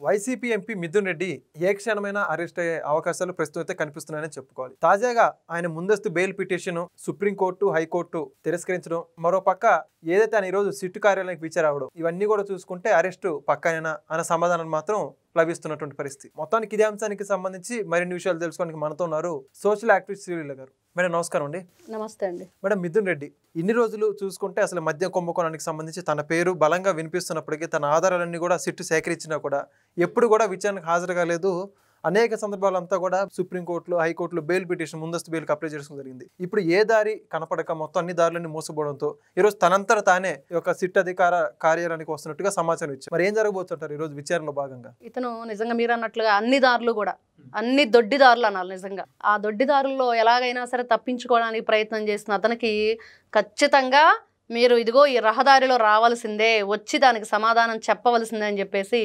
YCP MP Mithun Reddy ఏ క్షణమైనా arrest అయ్యే అవకాశాలు ప్రస్తుతం అయితే కనిపిస్తున్నాయని చెప్పుకోవాలి. తాజాగా ఆయన ముందస్తు బెయిల్ పిటిషన్ సుప్రీంకోర్టు, హైకోర్టు తిరస్కరించడం, మరోపక్క ఏదైతే ఆయన ఈరోజు సిట్టు కార్యాలయానికి విచారావడం, ఇవన్నీ కూడా చూసుకుంటే అరెస్టు పక్కనేనా అన్న సమాధానం మాత్రం లభిస్తున్నటువంటి పరిస్థితి. మొత్తానికి ఇదే అంశానికి సంబంధించి మరిన్ని విషయాలు తెలుసుకోవడానికి మనతో ఉన్నారు సోషల్ యాక్టివిస్ట్ శ్రీలీల గారు. మేడం నమస్కారం అండి. నమస్తే అండి. మేడం, మిథున్ రెడ్డి ఇన్ని రోజులు చూసుకుంటే అసలు మద్యం కుంభకోణానికి సంబంధించి తన పేరు బలంగా వినిపిస్తున్నప్పటికీ తన ఆధారాలన్నీ కూడా సిట్టు సేకరించినా కూడా ఎప్పుడు కూడా విచారణకు హాజరు కాలేదు. అనేక సందర్భాలంతా కూడా సుప్రీంకోర్టులో, హైకోర్టులో బెయిల్ పిటిషన్ ముందస్తు బెయిల్కి అప్లై చేసుకోవడం జరిగింది. ఇప్పుడు ఏ దారి కనపడక మొత్తం అన్ని దారులన్నీ మోసపోవడంతో ఈరోజు తనంతట తానే ఈ యొక్క సిట్ అధికార కార్యాలయానికి వస్తున్నట్టుగా సమాచారం ఇచ్చారు. మరి ఏం జరగబోతుంటారు ఈ రోజు విచారణలో భాగంగా? ఇతను నిజంగా మీరు అన్నట్లుగా అన్ని దారులు కూడా అన్ని దొడ్డిదారులు అనాలి. నిజంగా ఆ దొడ్డిదారుల్లో ఎలాగైనా సరే తప్పించుకోవడానికి ప్రయత్నం చేసిన అతనికి ఖచ్చితంగా మీరు ఇదిగో ఈ రహదారిలో రావాల్సిందే, వచ్చి దానికి సమాధానం చెప్పవలసిందే అని చెప్పేసి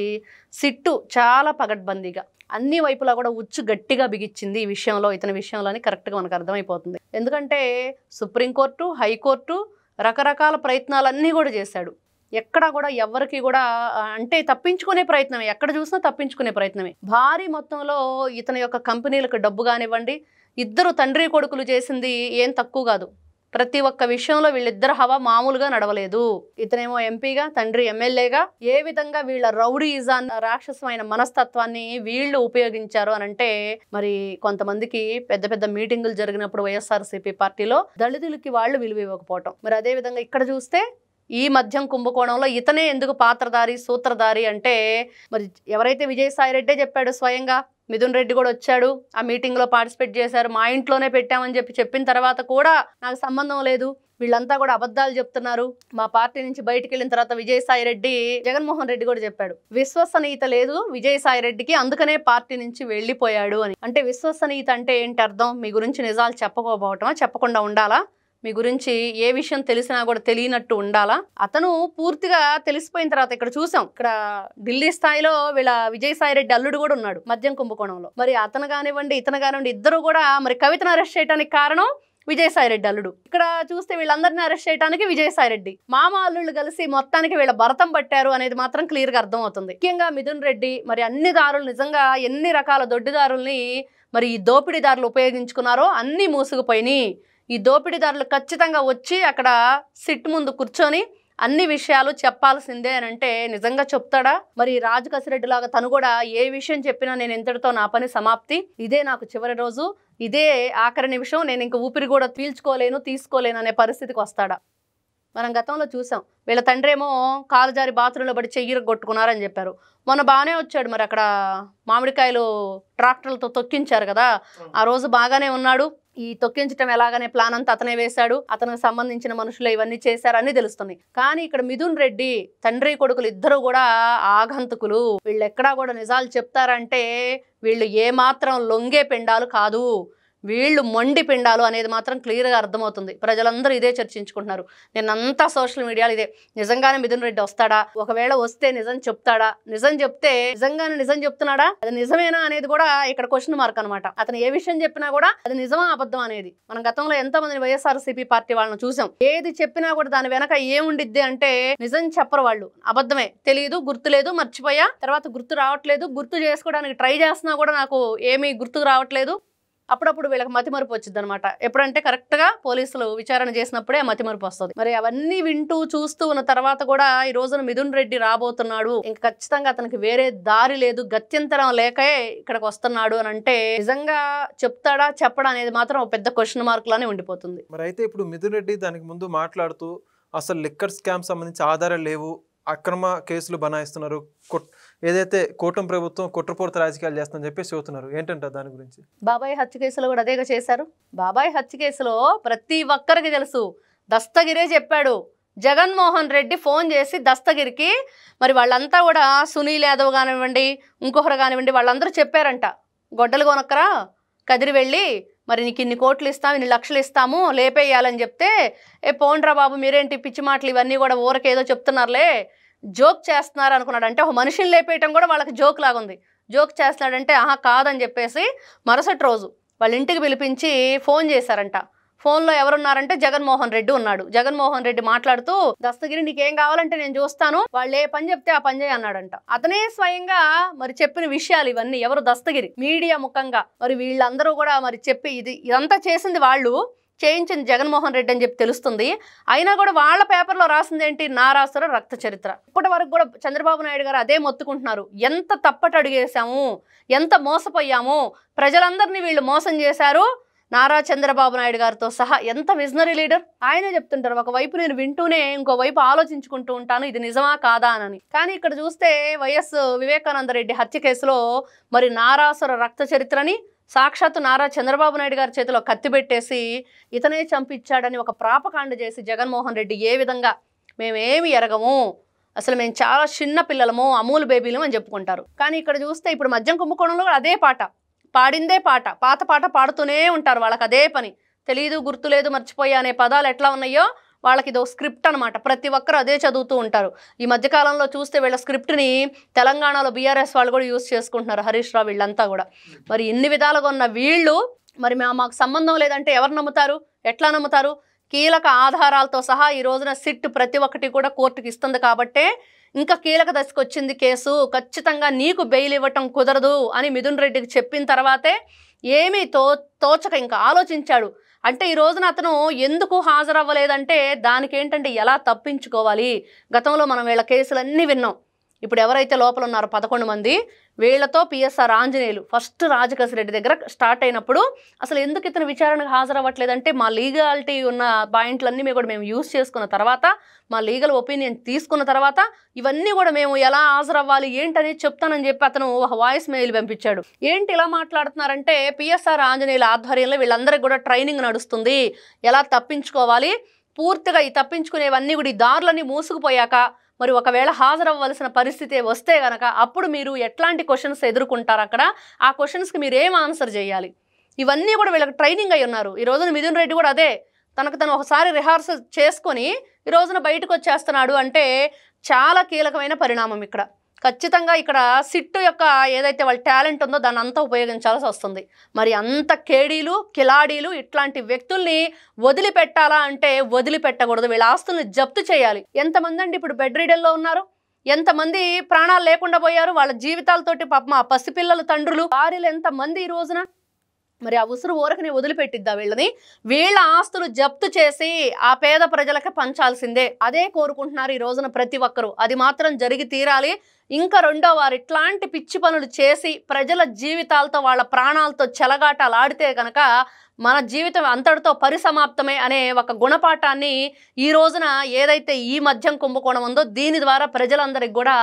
సిట్టు చాలా పగడ్బందీగా అన్ని వైపులా కూడా ఉచ్చు గట్టిగా బిగించింది ఈ విషయంలో, ఇతని విషయంలోని కరెక్ట్గా మనకు అర్థమైపోతుంది. ఎందుకంటే సుప్రీంకోర్టు, హైకోర్టు రకరకాల ప్రయత్నాలన్నీ కూడా చేశాడు. ఎక్కడా కూడా ఎవరికి కూడా అంటే తప్పించుకునే ప్రయత్నమే, ఎక్కడ చూసినా తప్పించుకునే ప్రయత్నమే. భారీ మొత్తంలో ఇతని యొక్క కంపెనీలకు డబ్బు కానివ్వండి, ఇద్దరు తండ్రి కొడుకులు చేసింది ఏం తక్కువ కాదు. ప్రతి ఒక్క విషయంలో వీళ్ళిద్దరు హవా మామూలుగా నడవలేదు. ఇతనేమో ఎంపీగా, తండ్రి ఎమ్మెల్యేగా ఏ విధంగా వీళ్ళ రౌడీజాన్ రాక్షసమైన మనస్తత్వాన్ని వీళ్ళు ఉపయోగించారు అనంటే, మరి కొంతమందికి పెద్ద పెద్ద మీటింగులు జరిగినప్పుడు వైఎస్ఆర్సీపీ పార్టీలో దళితులకి వాళ్ళు విలువ ఇవ్వకపోవటం, మరి అదే విధంగా ఇక్కడ చూస్తే ఈ మద్యం కుంభకోణంలో ఇతనే ఎందుకు పాత్రధారి, సూత్రధారి అంటే, మరి ఎవరైతే విజయసాయి రెడ్డే చెప్పాడు స్వయంగా, మిథున్ రెడ్డి కూడా వచ్చాడు, ఆ మీటింగ్లో పార్టిసిపేట్ చేశారు, మా ఇంట్లోనే పెట్టామని చెప్పిన తర్వాత కూడా నాకు సంబంధం లేదు, వీళ్ళంతా కూడా అబద్ధాలు చెప్తున్నారు, మా పార్టీ నుంచి బయటికి వెళ్ళిన తర్వాత విజయసాయి రెడ్డి, జగన్మోహన్ రెడ్డి కూడా చెప్పాడు విశ్వసనీయత లేదు విజయసాయి రెడ్డికి, అందుకనే పార్టీ నుంచి వెళ్ళిపోయాడు అని. అంటే విశ్వసనీయత అంటే ఏంటి అర్థం? మీ గురించి నిజాలు చెప్పకపోవటమా, చెప్పకుండా ఉండాలా, మీ గురించి ఏ విషయం తెలిసినా కూడా తెలియనట్టు ఉండాలా? అతను పూర్తిగా తెలిసిపోయిన తర్వాత ఇక్కడ చూసాం, ఇక్కడ ఢిల్లీ స్థాయిలో వీళ్ళ విజయసాయి రెడ్డి అల్లుడు కూడా ఉన్నాడు మద్యం కుంభకోణంలో. మరి అతను కానివ్వండి, ఇతను కానివ్వండి, ఇద్దరు కూడా మరి కవితను అరెస్ట్ చేయడానికి కారణం విజయసాయి రెడ్డి అల్లుడు. ఇక్కడ చూస్తే వీళ్ళందరినీ అరెస్ట్ చేయడానికి విజయసాయి రెడ్డి మామ అల్లుళ్ళు కలిసి మొత్తానికి వీళ్ళ భరతం పట్టారు అనేది మాత్రం క్లియర్ గా అర్థం అవుతుంది. ముఖ్యంగా మిథున్ రెడ్డి మరి అన్ని దారులు, నిజంగా ఎన్ని రకాల దొడ్డిదారుల్ని మరి ఈ దోపిడీదారులు ఉపయోగించుకున్నారో అన్ని మూసుకుపోయినాయి. ఈ దోపిడీదారులు ఖచ్చితంగా వచ్చి అక్కడ సిట్ ముందు కూర్చొని అన్ని విషయాలు చెప్పాల్సిందే అని అంటే నిజంగా చెప్తాడా? మరి రాజు కసిరెడ్డి లాగా తను కూడా ఏ విషయం చెప్పినా నేను ఇంతటితో నా పని సమాప్తి, ఇదే నాకు చివరి రోజు, ఇదే ఆఖరి నిమిషం, నేను ఇంక ఊపిరి కూడా తీసుకోలేను అనే పరిస్థితికి వస్తాడా? మనం గతంలో చూసాం, వీళ్ళ తండ్రి ఏమో కాలు జారి బాత్రూంలో పడి చెయ్యి కొట్టుకున్నారని చెప్పారు. మొన్న బాగానే వచ్చాడు, మరి అక్కడ మామిడికాయలు ట్రాక్టర్లతో తొక్కించారు కదా, ఆ రోజు బాగానే ఉన్నాడు. ఈ తొక్కించడం ఎలాగనే ప్లాన్ అంతా అతనే వేశాడు, అతనికి సంబంధించిన మనుషులు ఇవన్నీ చేశారని తెలుస్తుంది. కానీ ఇక్కడ మిథున్ రెడ్డి తండ్రి కొడుకులు ఇద్దరు కూడా ఆగంతకులు. వీళ్ళు ఎక్కడా కూడా నిజాలు చెప్తారంటే వీళ్ళు ఏమాత్రం లొంగే పిండాలు కాదు, వీళ్ళు మొండి పిండాలు అనేది మాత్రం క్లియర్గా అర్థమవుతుంది. ప్రజలందరూ ఇదే చర్చించుకుంటున్నారు, నేనంతా సోషల్ మీడియాలో ఇదే. నిజంగానే మిథున్ రెడ్డి వస్తాడా? ఒకవేళ వస్తే నిజం చెప్తాడా? నిజం చెప్తే నిజంగానే నిజం చెప్తున్నాడా? అది నిజమేనా అనేది కూడా ఇక్కడ క్వశ్చన్ మార్క్ అనమాట. అతను ఏ విషయం చెప్పినా కూడా అది నిజమా అబద్ధం అనేది. మనం గతంలో ఎంతమంది వైఎస్ఆర్సీపీ పార్టీ వాళ్ళని చూసాం, ఏది చెప్పినా కూడా దాని వెనక ఏముండిద్ది అంటే నిజం చెప్పరు వాళ్ళు, అబద్ధమే, తెలియదు, గుర్తులేదు, మర్చిపోయా, తర్వాత గుర్తు రావట్లేదు, గుర్తు చేసుకోవడానికి ట్రై చేస్తున్నా కూడా నాకు ఏమీ గుర్తుకు రావట్లేదు. అప్పుడప్పుడు వీళ్ళకి మతిమరుపు వచ్చింది అనమాట. ఎప్పుడంటే కరెక్ట్గా పోలీసులు విచారణ చేసినప్పుడే మతిమరుపు వస్తుంది. మరి అవన్నీ వింటూ చూస్తూ ఉన్న తర్వాత కూడా ఈ రోజున మిథున్ రెడ్డి రాబోతున్నాడు, ఇంకా ఖచ్చితంగా అతనికి వేరే దారి లేదు, గత్యంతరం లేకే ఇక్కడికి వస్తున్నాడు అని అంటే నిజంగా చెప్తాడా చెప్పడా అనేది మాత్రం ఒక పెద్ద క్వశ్చన్ మార్క్ లానే ఉండిపోతుంది. మరి అయితే ఇప్పుడు మిథున్ రెడ్డి దానికి ముందు మాట్లాడుతూ అసలు లిక్కర్ స్కామ్ సంబంధించి ఆధారాలు లేవు, అక్రమ కేసులు బనాయిస్తున్నారు, ఏదైతే కూటమి ప్రభుత్వం కుట్రపూరిత రాజకీయాలు చేస్తుందని చెప్పేసి చెబుతున్నారు, ఏంటంటారు దాని గురించి? బాబాయ్ హత్య కేసులో కూడా అదేగా చేశారు. బాబాయ్ హత్య కేసులో ప్రతి ఒక్కరికి తెలుసు, దస్తగిరే చెప్పాడు. జగన్మోహన్ రెడ్డి ఫోన్ చేసి దస్తగిరికి, మరి వాళ్ళంతా కూడా సునీల్ యాదవ్ కానివ్వండి, ఇంకొకరు కానివ్వండి, వాళ్ళందరూ చెప్పారంట, గొడ్డలు కొనక్కరా, కదిరి వెళ్ళి మరి నీకు ఇన్ని కోట్లు ఇస్తాము, ఇన్ని లక్షలు ఇస్తాము, లేపేయాలని చెప్తే, పోండ్రా బాబు మీరేంటి పిచ్చి మాటలు ఇవన్నీ కూడా ఊరకేదో చెప్తున్నారులే, జోక్ చేస్తున్నారు అనుకున్నాడు. అంటే ఒక మనిషిని లేపేయటం కూడా వాళ్ళకి జోక్ లాగా ఉంది. జోక్ చేస్తున్నాడంటే ఆహా కాదని చెప్పేసి మరుసటి రోజు వాళ్ళ ఇంటికి పిలిపించి ఫోన్ చేశారంట. ఫోన్లో ఎవరున్నారంటే జగన్మోహన్ రెడ్డి ఉన్నాడు. జగన్మోహన్ రెడ్డి మాట్లాడుతూ దస్తగిరి నీకేం కావాలంటే నేను చూస్తాను, వాళ్ళు ఏ పని చెప్తే ఆ పని చేయి అన్నాడంట. అతనే స్వయంగా మరి చెప్పిన విషయాలు ఇవన్నీ. ఎవరు? దస్తగిరి. మీడియా ముఖంగా మరి వీళ్ళందరూ కూడా మరి చెప్పి ఇదంతా చేసింది వాళ్ళు, చేయించింది జగన్మోహన్ రెడ్డి అని చెప్పి తెలుస్తుంది. అయినా కూడా వాళ్ళ పేపర్లో రాసింది ఏంటి? నారాసుర రక్త చరిత్ర. ఇప్పటి వరకు కూడా చంద్రబాబు నాయుడు గారు అదే మొత్తుకుంటున్నారు. ఎంత తప్పట అడిగేశాము, ఎంత మోసపోయాము, ప్రజలందరినీ వీళ్ళు మోసం చేశారు, నారా చంద్రబాబు నాయుడు గారితో సహా. ఎంత విజనరీ లీడర్ ఆయనే చెప్తుంటారు. ఒకవైపు నేను వింటూనే ఇంకోవైపు ఆలోచించుకుంటూ ఉంటాను ఇది నిజమా కాదా అని. కానీ ఇక్కడ చూస్తే వైఎస్ వివేకానంద రెడ్డి హత్య కేసులో మరి నారాసుర రక్త చరిత్రని సాక్షాత్తు నారా చంద్రబాబు నాయుడు గారి చేతిలో కత్తి పెట్టేసి ఇతనే చంపించాడని ఒక ప్రాపకాండ చేసి జగన్మోహన్ రెడ్డి ఏ విధంగా మేమేమి ఎరగము, అసలు మేము చాలా చిన్న పిల్లలము, అమూల్ బేబీలు అని చెప్పుకుంటారు. కానీ ఇక్కడ చూస్తే ఇప్పుడు మద్యం కుంభకోణంలో అదే పాట, పాడిందే పాట, పాత పాట పాడుతూనే ఉంటారు. వాళ్ళకి అదే పని. తెలీదు, గుర్తులేదు, మర్చిపోయా అనే పదాలు ఎట్లా ఉన్నాయో వాళ్ళకి ఇదో స్క్రిప్ట్ అనమాట. ప్రతి ఒక్కరు అదే చదువుతూ ఉంటారు. ఈ మధ్యకాలంలో చూస్తే వీళ్ళ స్క్రిప్ట్ని తెలంగాణలో బీఆర్ఎస్ వాళ్ళు కూడా యూజ్ చేసుకుంటున్నారు, హరీష్ రావు వీళ్ళంతా కూడా. మరి ఇన్ని విధాలుగా ఉన్న వీళ్ళు మరి మాకు సంబంధం లేదంటే ఎవరు నమ్ముతారు? ఎట్లా నమ్ముతారు? కీలక ఆధారాలతో సహా ఈ రోజున సిట్ ప్రతి ఒక్కటి కూడా కోర్టుకి ఇస్తుంది కాబట్టే ఇంకా కీలక దశకు వచ్చింది కేసు. ఖచ్చితంగా నీకు బెయిల్ ఇవ్వటం కుదరదు అని మిథున్ రెడ్డికి చెప్పిన తర్వాతే ఏమీ తోచక ఇంకా ఆలోచించాడు. అంటే ఈ రోజున అతను ఎందుకు హాజరవ్వలేదంటే దానికి ఏంటంటే ఎలా తప్పించుకోవాలి. గతంలో మనం వీళ్ళ కేసులన్నీ విన్నాం. ఇప్పుడు ఎవరైతే లోపల ఉన్నారో 11 మంది, వీళ్లతో పిఎస్ఆర్ ఆంజనేయులు ఫస్ట్ రాజకేశ్ రెడ్డి దగ్గర స్టార్ట్ అయినప్పుడు అసలు ఎందుకు ఇతను విచారణకు హాజరవ్వట్లేదంటే మా లీగాలిటీ ఉన్న పాయింట్లన్నీ కూడా మేము యూజ్ చేసుకున్న తర్వాత, మా లీగల్ ఒపీనియన్ తీసుకున్న తర్వాత ఇవన్నీ కూడా మేము ఎలా హాజరవ్వాలి ఏంటని చెప్తానని చెప్పి అతను ఒక వాయిస్ మెయిల్ పంపించాడు. ఏంటి ఇలా మాట్లాడుతున్నారంటే పిఎస్ఆర్ ఆంజనేయుల ఆధ్వర్యంలో వీళ్ళందరికీ కూడా ట్రైనింగ్ నడుస్తుంది, ఎలా తప్పించుకోవాలి. పూర్తిగా ఈ తప్పించుకునేవన్నీ కూడా ఈ దారులన్నీ మూసుకుపోయాక మరి ఒకవేళ హాజరవ్వాల్సిన పరిస్థితి వస్తే కనుక అప్పుడు మీరు ఎట్లాంటి క్వశ్చన్స్ ఎదుర్కొంటారు, అక్కడ ఆ క్వశ్చన్స్కి మీరు ఏం ఆన్సర్ చేయాలి, ఇవన్నీ కూడా వీళ్ళకి ట్రైనింగ్ అయి ఉన్నారు. ఈ రోజున మిథున్ రెడ్డి కూడా అదే తను ఒకసారి రిహార్సల్ చేసుకొని ఈ రోజున బయటకు వచ్చేస్తున్నాడు అంటే చాలా కీలకమైన పరిణామం. ఇక్కడ ఖచ్చితంగా ఇక్కడ సిట్టు యొక్క ఏదైతే వాళ్ళ టాలెంట్ ఉందో దాన్ని అంతా ఉపయోగించాల్సి వస్తుంది. మరి అంత కేడీలు కిలాడీలు ఇట్లాంటి వ్యక్తుల్ని వదిలిపెట్టాలా అంటే వదిలిపెట్టకూడదు. వీళ్ళ ఆస్తుల్ని జప్తు చేయాలి. ఎంతమంది అండి ఇప్పుడు బెడ్ రీడర్లో ఉన్నారు, ఎంతమంది ప్రాణాలు లేకుండా పోయారు, వాళ్ళ జీవితాలతోటి పాపం ఆ పసిపిల్లల తండ్రులు భార్యలు ఎంతమంది ఈ రోజున. మరి ఆ ఉసురు ఊరకని వదిలిపెట్టిద్దా వీళ్ళని? వీళ్ళ ఆస్తులు జప్తు చేసి ఆ పేద ప్రజలకి పంచాల్సిందే. అదే కోరుకుంటున్నారు ఈ రోజున ప్రతి ఒక్కరూ. అది మాత్రం జరిగి తీరాలి. ఇంకా రెండో వారు ఇట్లాంటి పిచ్చి పనులు చేసి ప్రజల జీవితాలతో వాళ్ళ ప్రాణాలతో చెలగాటాలు ఆడితే కనుక మన జీవితం అంతటితో పరిసమాప్తమే అనే ఒక గుణపాఠాన్ని ఈ రోజున ఏదైతే ఈ మద్యం కుంభకోణం ఉందో దీని ద్వారా ప్రజలందరికీ కూడా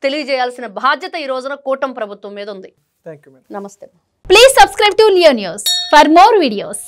తెలియజేయాల్సిన బాధ్యత ఈ రోజున కూటమి ప్రభుత్వం మీద ఉంది. Thank you madam. నమస్తే. Please subscribe to Leo News for more videos.